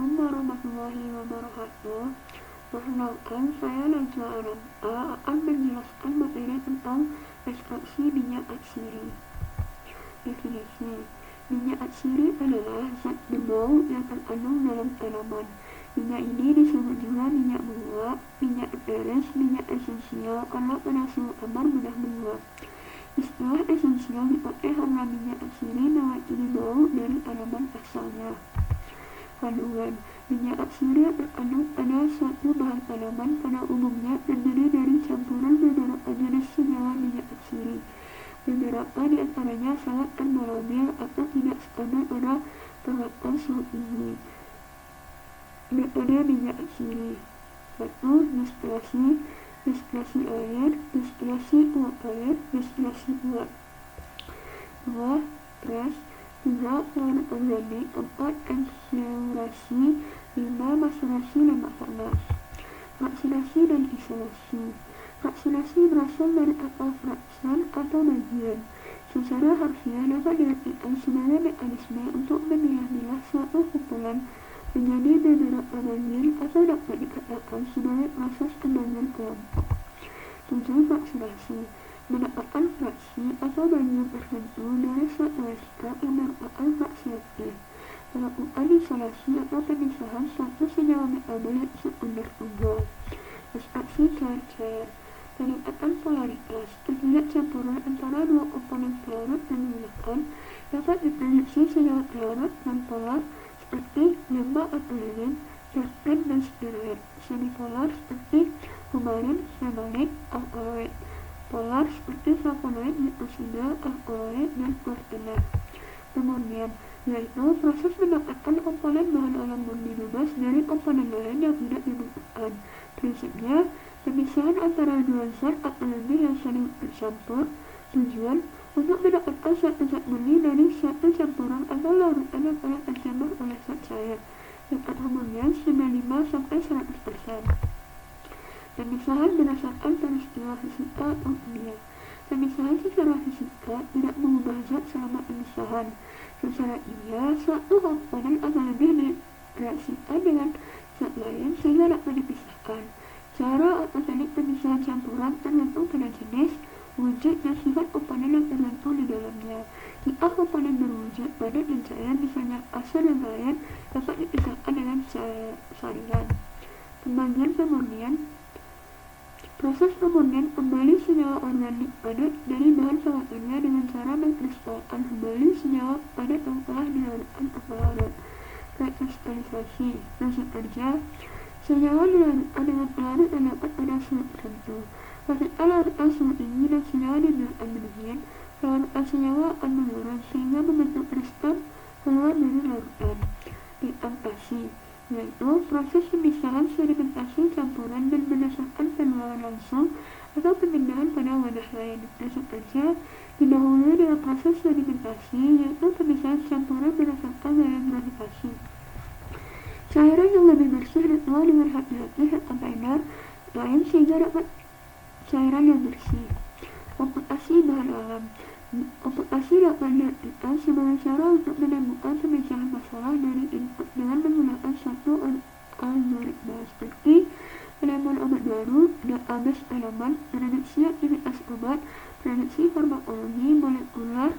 Assalamualaikum warahmatullahi wabarakatuh. Perkenalkan, saya Najwa Ananta akan menjelaskan materi tentang ekstraksi minyak atsiri. Definisi: minyak atsiri adalah zat berbau yang terkandung dalam tanaman. Minyak ini disebut juga minyak menguap, minyak peres, minyak esensial karena penghasil amar mudah menguap. Istilah esensial dipakai karena minyak atsiri mewakili bau dari tanaman asalnya. Kandungan: minyak atsiri terkandung pada suatu bahan tanaman pada umumnya terdiri dari campuran beberapa jenis senyawa minyak atsiri. Beberapa di antaranya sangat termolabil atau tidak stabil pada terhadap suhu tinggi. Metode minyak atsiri: 1. Distilasi, distilasi air, distilasi uap air, distilasi uap. 2. Pres. 3. Larut organik. 4. Ensilurasi. 5. Macerasi lemak panas. Fraksinasi dan isolasi. Fraksinasi berasal dari kata fraksan atau bagian. Secara harfiah dapat diartikan sebagai mekanisme untuk memilah-milah suatu kumpulan menjadi beberapa bagian atau dapat dikatakan sebagai proses pembagian kelompok. 7. Fraksinasi: mendapatkan fraksi atau bagian tertentu dari suatu ekstrak yang merupakan fraksi aktif. Melakukan isolasi atau pemisahan suatu senyawa metabolit sekunder tunggal. Ekstraksi cair-cair: peningkatan polaritas. Ketidakcampuran antara dua komponen pelarut yang digunakan dapat diprediksi senyawa pelarut non polar seperti gamba atau lilin, terpen dan steroid. Semipolar seperti kumarin, phenolic, alkaloid. Polar seperti flavonoid, glukosida, alkaloid, dan kuartena. Pemurnian, yaitu proses mendapatkan komponen bahan alam murni bebas dari komponen lain yang tidak dibutuhkan. Prinsipnya, pemisahan antara dua zat atau lebih yang saling bercampur. Tujuan: untuk mendapatkan suatu zat murni dari suatu campuran atau larutan yang telah tercampur oleh zat cair. Tingkat homogenitas 95-100%. Pemisahan berdasarkan peristiwa fisika atau kimia. Pemisahan secara fisika tidak mengubah zat selama pemisahan. Secara kimia, suatu komponen akan lebih direaksikan dengan zat lain sehingga dapat dipisahkan. Cara atau teknik pemisahan campuran tergantung pada jenis, wujud, dan sifat komponen yang tergantung di dalamnya. Jika komponen berwujud padat dan cair, misalnya asam dan air, dapat dipisahkan dengan saringan. Pembagian pemurnian: proses pemurnian kembali senyawa organik padat dari bahan pengawetnya dengan cara mengkristalkan kembali senyawa padat yang telah dilarutkan atau larut. Rekristalisasi: prinsip kerja: senyawa dilarutkan dengan pelarut yang dapat pada suhu tertentu. Ketika larutan suhu tinggi dan senyawa dibiarkan mendingin, pelarutan senyawa akan menurun sehingga membentuk kristal keluar dari larutan. Dekantasi, yaitu proses pemisahan sedimentasi campuran dan berdasarkan penularan langsung atau pemindahan pada wadah lain. Prinsip kerja: didahului dengan proses sedimentasi, yaitu pemisahan campuran berdasarkan gaya gravitasi. Cairan yang lebih bersih dituang dengan hati-hati ke kontainer lain sehingga dapat cairan yang bersih. Komputasi bahan alam: komputasi dapat diartikan sebagai cara untuk menemukan pemecahan masalah dari input dengan menggunakan suatu algoritma seperti penemuan obat baru, database tanaman, prediksi aktivitas obat, prediksi farmakologi molekular,